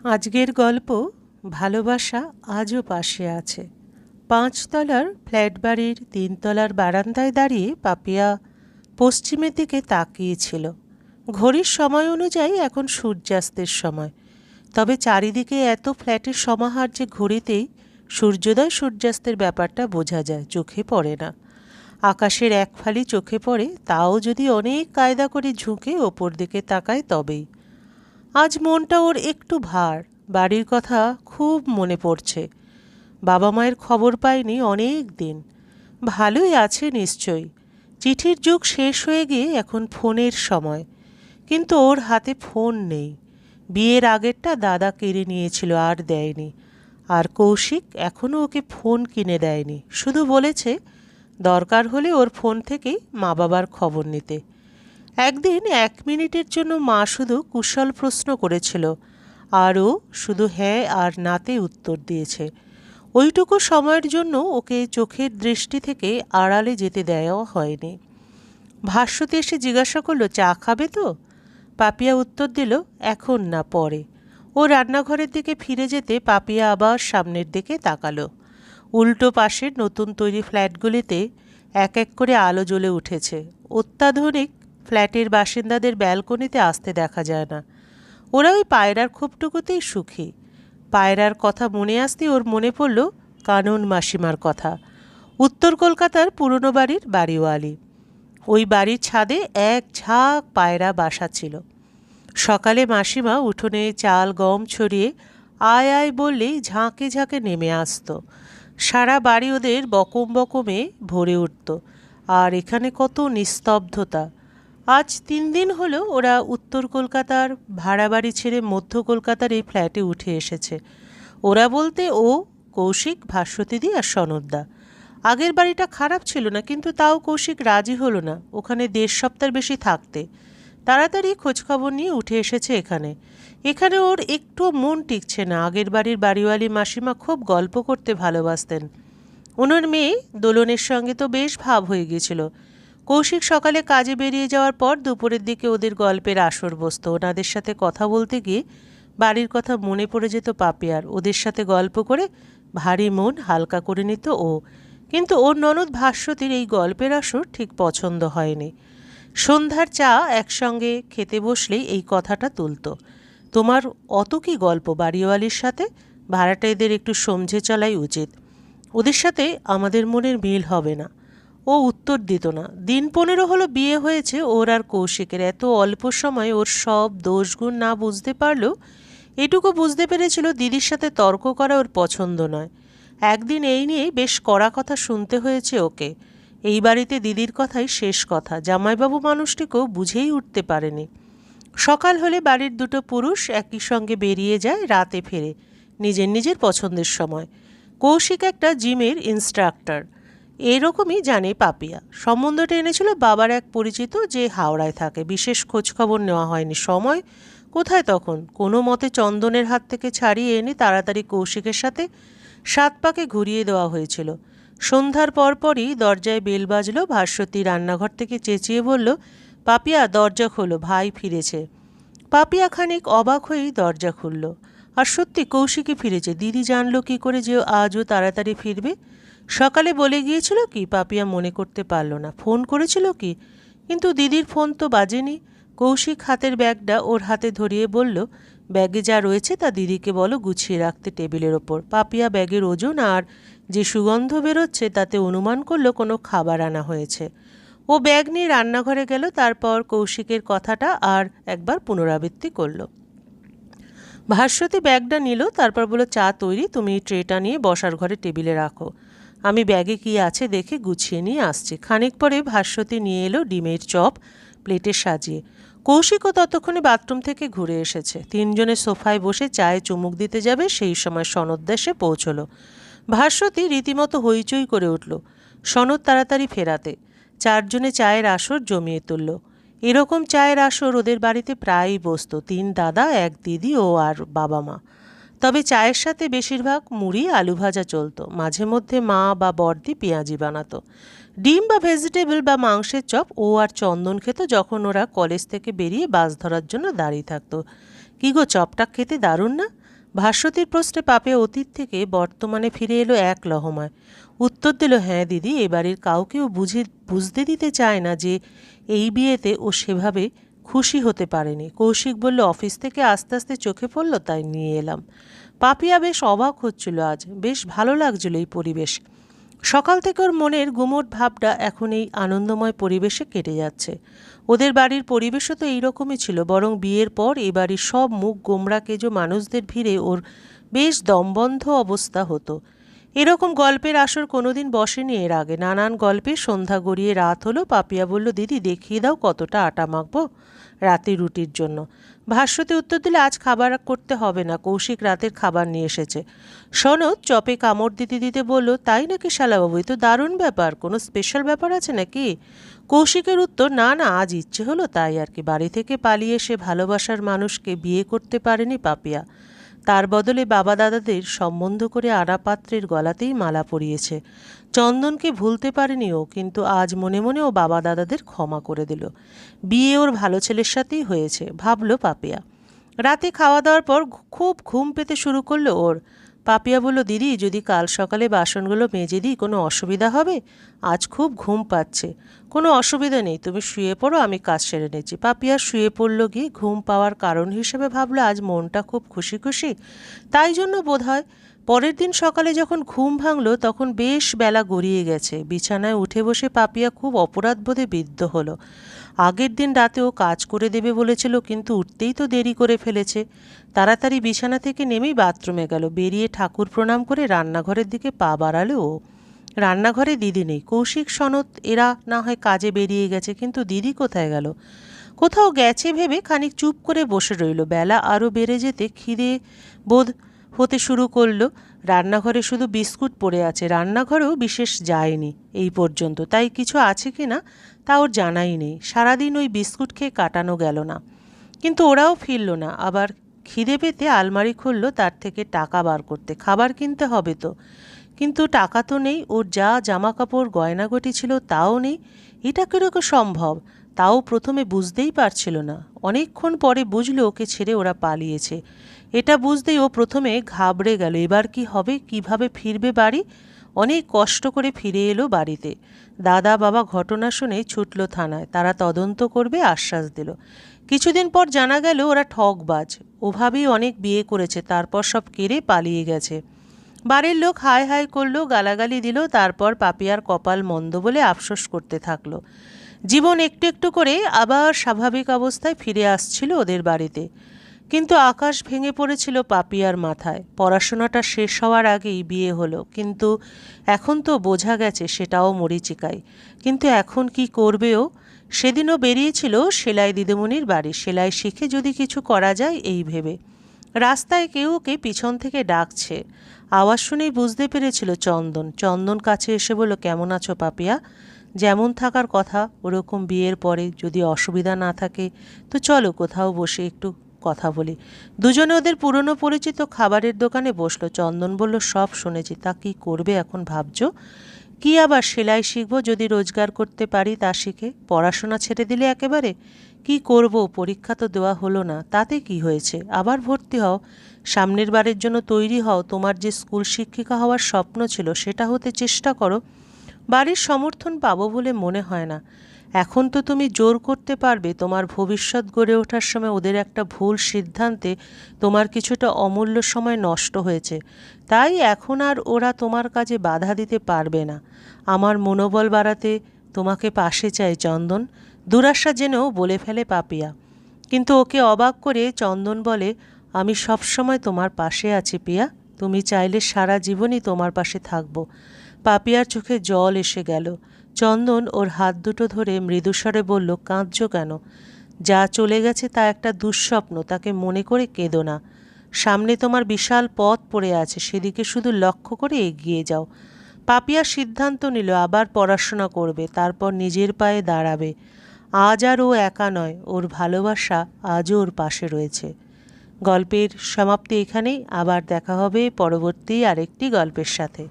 আজকের গল্প ভালোবাসা আজও পাশে আছে। ৫ তলার ফ্ল্যাট বাড়ির ৩ তলার বারান্দায় দাঁড়িয়ে পাপিয়া পশ্চিমের দিকে তাকিয়েছিল। ঘড়ির সময় অনুযায়ী এখন সূর্যাস্তের সময়। তবে চারিদিকে এত ফ্ল্যাটের সমাহার যে ঘড়িতেই সূর্যোদয় সূর্যাস্তের ব্যাপারটা বোঝা যায়, চোখে পড়ে না। আকাশের এক ফালি চোখে পড়ে, তাও যদি অনেক কায়দা করে ঝুঁকে ওপর দিকে তাকায় তবেই। আজ মনটা ওর একটু ভার, বাড়ির কথা খুব মনে পড়ছে। বাবা মায়ের খবর পায়নি অনেক দিন। ভালোই আছে নিশ্চয়ই। চিঠির যুগ শেষ হয়ে গিয়ে এখন ফোনের সময়, কিন্তু ওর হাতে ফোন নেই। বিয়ের আগেরটা দাদা কেড়ে নিয়েছিল, আর দেয়নি। আর কৌশিক এখনও ওকে ফোন কিনে দেয়নি, শুধু বলেছে দরকার হলে ওর ফোন থেকেই মা বাবার খবর নিতে। একদিন ১ মিনিটের জন্য মা শুধু কুশল প্রশ্ন করেছিল, আর ও শুধু হ্যাঁ আর নাতে উত্তর দিয়েছে। ওইটুকু সময়ের জন্য ওকে চোখের দৃষ্টি থেকে আড়ালে যেতে দেওয়া হয়নি। ভাস্বতী এসে জিজ্ঞাসা করলো, চা খাবে তো? পাপিয়া উত্তর দিল, এখন না, পরে। ও রান্নাঘরের দিকে ফিরে যেতে পাপিয়া আবার সামনের দিকে তাকালো। উল্টো পাশের নতুন তৈরি ফ্ল্যাটগুলিতে এক এক করে আলো জ্বলে উঠেছে। অত্যাধুনিক ফ্ল্যাটের বাসিন্দাদের ব্যালকনিতে আসতে দেখা যায় না। ওরা ওই পায়রার খোপটুকুতেই সুখী। পায়রার কথা মনে আসতে ওর মনে পড়ল কানন মাসিমার কথা, উত্তর কলকাতার পুরনো বাড়ির বাড়িওয়ালি। ওই বাড়ির ছাদে এক ঝাঁক পায়রা বাসা ছিল। সকালে মাসিমা উঠোনে চাল গম ছড়িয়ে আয় আয় বললেই ঝাঁকে ঝাঁকে নেমে আসতো। সারা বাড়ি ওদের বকম বকমে ভরে উঠত। আর এখানে কত নিস্তব্ধতা। আজ ৩ দিন হলো ওরা উত্তর কলকাতার ভাড়া বাড়ি ছেড়ে মধ্য কলকাতার এই ফ্ল্যাটে উঠে এসেছে। ওরা বলতে ও, কৌশিক, ভাস্বতীদি আর সনদদা। আগের বাড়িটা খারাপ ছিল না, কিন্তু তাও কৌশিক রাজি হলো না ওখানে ১.৫ সপ্তাহ বেশি থাকতে। তাড়াতাড়ি খোঁজখবর নিয়ে উঠে এসেছে এখানে। এখানে ওর একটু মন টিকছে না। আগের বাড়ির বাড়িওয়ালি মাসিমা খুব গল্প করতে ভালোবাসতেন। ওনার মেয়ে দোলনের সঙ্গে তো বেশ ভাব হয়ে গিয়েছিল। কৌশিক সকালে কাজে বেরিয়ে যাওয়ার পর দুপুরের দিকে ওদের গল্পের আসর বসত। ওনাদের সাথে কথা বলতে গিয়ে বাড়ির কথা মনে পড়ে যেত পাপিয়ার। ওদের সাথে গল্প করে ভারী মন হালকা করে নিত ও। কিন্তু ওর ননদ ভাস্বতীর এই গল্পের আসর ঠিক পছন্দ হয়নি। সন্ধ্যার চা একসঙ্গে খেতে বসলেই এই কথাটা তুলত, তোমার অত কি গল্প বাড়িওয়ালির সাথে? ভাড়াটা এদের একটু সমঝে চলাই উচিত। ওদের সাথে আমাদের মনের মিল হবে না। ও উত্তর দিত না। দিন ১৫ হলো বিয়ে হয়েছে ওর আর কৌশিকের। এত অল্প সময় ওর সব দোষগুণ না বুঝতে পারলেও এটুকু বুঝতে পেরেছিল দিদির সাথে তর্ক করা ওর পছন্দ নয়। একদিন এই নিয়ে বেশ কড়া কথা শুনতে হয়েছে ওকে। এই বাড়িতে দিদির কথাই শেষ কথা। জামাইবাবু মানুষটিকেও বুঝেই উঠতে পারেনি। সকাল হলে বাড়ির দুটো পুরুষ একই সঙ্গে বেরিয়ে যায়, রাতে ফেরে নিজের নিজের পছন্দের সময়। কৌশিক একটা জিমের ইনস্ট্রাক্টর, এরকমই জানে পাপিয়া। সম্বন্ধটা এনেছিল বাবার এক পরিচিত, যে হাওড়ায় থাকে। বিশেষ খোঁজখবর নেওয়া হয়নি, সময় কোথায় তখন। কোনো মতে চন্দনের হাত থেকে ছাড়িয়ে এনে তাড়াতাড়ি কৌশিকের সাথে ৭ পাকে ঘুরিয়ে দেওয়া হয়েছিল। সন্ধ্যার পরপরই দরজায় বেল বাজল। ভাস্বতী রান্নাঘর থেকে চেঁচিয়ে বলল, পাপিয়া দরজা খোলো, ভাই ফিরেছে। পাপিয়া খানিক অবাক হয়েই দরজা খুলল। আর সত্যি কৌশিকই ফিরেছে। দিদি জানলো কি করে যে আজও তাড়াতাড়ি ফিরবে? সকালে বলে গিয়েছিল কি? পাপিয়া মনে করতে পারল না। ফোন করেছিল কি? কিন্তু দিদির ফোন তো বাজেনি। কৌশিক হাতের ব্যাগটা ওর হাতে ধরিয়ে বলল, ব্যাগে যা রয়েছে তা দিদিকে বলো গুছিয়ে রাখতে টেবিলের ওপর। পাপিয়া ব্যাগের ওজন আর যে সুগন্ধ বেরোচ্ছে তাতে অনুমান করলো কোনো খাবার আনা হয়েছে। ও ব্যাগ নিয়ে রান্নাঘরে গেল। তারপর কৌশিকের কথাটা আর একবার পুনরাবৃত্তি করল। ভাস্বতী ব্যাগটা নিল, তারপর বলল, চা তৈরি, তুমি ট্রেটা নিয়ে বসার ঘরে টেবিলে রাখো। আমি ব্যাগে কি আছে দেখে গুছিয়ে নিয়ে আসছি। খানিক পরে ভাস্বতী নিয়ে এলো ডিমের চপ প্লেটে সাজিয়ে। কৌশিকও ততক্ষণে বাথরুম থেকে ঘুরে এসেছে। ৩ জনে সোফায় বসে চায়ে চুমুক দিতে যাবে, সেই সময় সনদ এসে পৌঁছলো। ভাস্বতী রীতিমতো হইচই করে উঠল সনদ তাড়াতাড়ি ফেরাতে। ৪ জনে চায়ের আসর জমিয়ে তুলল। এরকম চায়ের আসর ওদের বাড়িতে প্রায়ই বসত। ৩ দাদা, ১ দিদি ও আর বাবা মা। তবে চায়ের সাথে বেশিরভাগ মুড়ি আলু ভাজা চলতো। মাঝে মধ্যে মা বা বড়দি পেঁয়াজি বানাতো। ডিম বা ভেজিটেবল বা মাংসের চপ ও আর চন্দন খেত যখন ওরা কলেজ থেকে বেরিয়ে বাস ধরার জন্য দাঁড়িয়ে থাকতো। কী গো, চপটা খেতে দারুণ না? ভাস্বতীর প্রশ্নে পাপিয়া অতীত থেকে বর্তমানে ফিরে এলো এক লহমায়। উত্তর দিল, হ্যাঁ দিদি, এ বাড়ির কাউকেও বুঝতে দিতে চায় না যে এই বিয়েতে ও সেভাবে খুশি হতে পারেনি। কৌশিক বলল, অফিস থেকে আস্তে আস্তে চোখে পড়ল, তাই নিয়ে এলাম। পাপিয়া বেশ অবাক হচ্ছিল আজ, বেশ ভালো লাগছিল এই পরিবেশ। সকাল থেকে ওর মনের গুমোট ভাবটা এখন এই আনন্দময় পরিবেশে কেটে যাচ্ছে। ওদের বাড়ির পরিবেশও তো এইরকমই ছিল, বরং বিয়ের পর এই বাড়ির সব মুখ গোমরা কেজো মানুষদের ভিড়ে ওর বেশ দমবন্ধ অবস্থা হতো। এরকম গল্পের আসর কোনোদিন বসেনি এর আগে। নানান গল্পে সন্ধ্যা গড়িয়ে রাত হলো। পাপিয়া বলল, দিদি দেখিয়ে দাও কতটা আটা মাখবো রাতে রুটির জন্য। ভাস্বতী উত্তর দিলে, আজ খাবার করতে হবে না, কৌশিক রাতের খাবার নিয়ে এসেছে। সনদ চপে কামড় দিতে দিতে বলল, তাই নাকি শালাবাবু, এ তো দারুণ ব্যাপার, কোনো স্পেশাল ব্যাপার আছে নাকি? কৌশিকের উত্তর, না না, আজ ইচ্ছে হলো তাই আর কি। বাড়ি থেকে পালিয়ে এসে ভালোবাসার মানুষকে বিয়ে করতে পারেনি পাপিয়া, তার বদলে বাবা দাদাদের সম্বন্ধ করে আনা পাত্রের গলাতেই মালা পরিয়েছে। চন্দনকে ভুলতে পারেনি ও, কিন্তু আজ মনে মনে ও বাবা দাদাদের ক্ষমা করে দিল। বিয়ে ওর ভালো ছেলের সাথেই হয়েছে, ভাবল পাপিয়া। রাতে খাওয়া দাওয়ার পর খুব ঘুম পেতে শুরু করলো ওর। পাপিয়া বলল, দিদি যদি কাল সকালে বাসনগুলো মেজে দিই কোনো অসুবিধা হবে? আজ খুব ঘুম পাচ্ছে। কোনো অসুবিধা নেই, তুমি শুয়ে পড়ো, আমি কাজ সেরে নিচ্ছি। পাপিয়া শুয়ে পড়ল। গিয়ে ঘুম পাওয়ার কারণ হিসেবে ভাবলো আজ মনটা খুব খুশি খুশি, তাই জন্য বোধহয়। পরের দিন সকালে যখন ঘুম ভাঙল তখন বেশ বেলা গড়িয়ে গেছে। বিছানায় উঠে বসে পাপিয়া খুব অপরাধবোধে বিদ্ধ হলো। আগের দিন রাতেও কাজ করে দেবে বলেছিল, কিন্তু উঠতেই তো দেরি করে ফেলেছে। তাড়াতাড়ি বিছানা থেকে নেমেই বাথরুমে গেল। বেরিয়ে ঠাকুর প্রণাম করে রান্নাঘরের দিকে পা বাড়ালো ও। রান্নাঘরে দিদি নেই। কৌশিক সনদ এরা না হয় কাজে বেরিয়ে গেছে, কিন্তু দিদি কোথায় গেল? কোথাও গেছে ভেবে খানিক চুপ করে বসে রইল। বেলা আরও বেড়ে যেতে খিদে বোধ হতে শুরু করলো। রান্নাঘরে শুধু বিস্কুট পড়ে আছে, রান্নাঘরেও বিশেষ যায়নি এই পর্যন্ত, তাই কিছু আছে কি না তা ওর জানাই নেই। সারাদিন ওই বিস্কুট খেয়ে কাটানো গেল না, কিন্তু ওরাও ফিরল না। আবার খিদে পেতে আলমারি খুলল, তার থেকে টাকা বার করতে, খাবার কিনতে হবে তো। কিন্তু টাকা তো নেই। ওর যা জামা কাপড় গয়নাগটি ছিল তাও নেই। এটা কীরকম সম্ভব? তাও প্রথমে বুঝতেই পারছিল না। অনেকক্ষণ পরে বুঝলো ওকে ছেড়ে ওরা পালিয়েছে। এটা বুঝতেই ও প্রথমে ঘাবড়ে গেল। এবার কি হবে, কিভাবে ফিরবে বাড়ি? অনেক কষ্ট করে ফিরে এলো বাড়িতে। দাদা বাবা ঘটনা শুনে ছুটল থানায়, তারা তদন্ত করবে আশ্বাস দিল। কিছুদিন পর জানা গেল ওরা ঠকবাজ। ওভাবেই অনেক বিয়ে করেছে, তারপর সব কেড়ে পালিয়ে গেছে। বাড়ির লোক হায় হায় করলো, গালাগালি দিল। তারপর পাপিয়ার কপাল মন্দ বলে আফসোস করতে থাকলো। জীবন একটু একটু করে আবার স্বাভাবিক অবস্থায় ফিরে আসছিল ওদের বাড়িতে। কিন্তু আকাশ ভেঙে পড়েছিল পাপিয়ার মাথায়। পড়াশোনাটা শেষ হওয়ার আগেই বিয়ে হলো, কিন্তু এখন তো বোঝা গেছে সেটাও মরীচিকায়। কিন্তু এখন কি করবে ও? সেদিনও বেরিয়েছিল সেলাই দিদিমণির বাড়ি, সেলাই শিখে যদি কিছু করা যায় এই ভেবে। রাস্তায় কেউ ওকে পিছন থেকে ডাকছে। আওয়াজ শুনেই বুঝতে পেরেছিল চন্দন। চন্দন কাছে এসে বলল, কেমন আছো পাপিয়া? যেমন থাকার কথা ওরকম। বিয়ের পরে যদি অসুবিধা না থাকে তো চলো কোথাও বসে একটু কথা বলি। দুজনে ওদের পুরনো পরিচিত খাবারের দোকানে বসলো। চন্দন বলল, সব শুনেছি, তা কি করবে এখন ভাবছো? কি আবার সেলাই শিখবো, যদি রোজগার করতে পারি তা শিখে। পড়াশোনা ছেড়ে দিলে একেবারে? কি করব, পরীক্ষা তো দেওয়া হলো না, তাতে কি হয়েছে? আবার ভর্তি হও, সামনের বারের জন্য তৈরি হও। তোমার যে স্কুল শিক্ষিকা হওয়ার স্বপ্ন ছিল সেটা হতে চেষ্টা করো। বাড়ির সমর্থন পাবো বলে মনে হয় না। এখন তো তুমি জোর করতে পারবে, তোমার ভবিষ্যৎ গড়ে ওঠার সময় ওদের একটা ভুল সিদ্ধান্তে তোমার কিছুটা অমূল্য সময় নষ্ট হয়েছে, তাই এখন আর ওরা তোমার কাজে বাধা দিতে পারবে না। আমার মনোবল বাড়াতে তোমাকে পাশে চাই চন্দন। দুরাশা জেনেও বলে ফেলে পাপিয়া, কিন্তু ওকে অবাক করে চন্দন বলে, আমি সবসময় তোমার পাশে আছি পিয়া, তুমি চাইলে সারা জীবনই তোমার পাশে থাকবো। পাপিয়ার চোখে জল এসে গেল। চন্দন ওর হাত দুটো ধরে মৃদুস্বরে বলল, কাঁদছো কেন? যা চলে গেছে তা একটা দুঃস্বপ্ন, তাকে মনে করে কেঁদো না। সামনে তোমার বিশাল পথ পড়ে আছে, সেদিকে শুধু লক্ষ্য করে এগিয়ে যাও। পাপিয়া সিদ্ধান্ত নিল আবার পড়াশোনা করবে, তারপর নিজের পায়ে দাঁড়াবে। আজ আর ও একা নয়, ওর ভালোবাসা আজও ওর পাশে রয়েছে। গল্পের সমাপ্তি এখানেই। আবার দেখা হবে পরবর্তী আরেকটি গল্পের সাথে।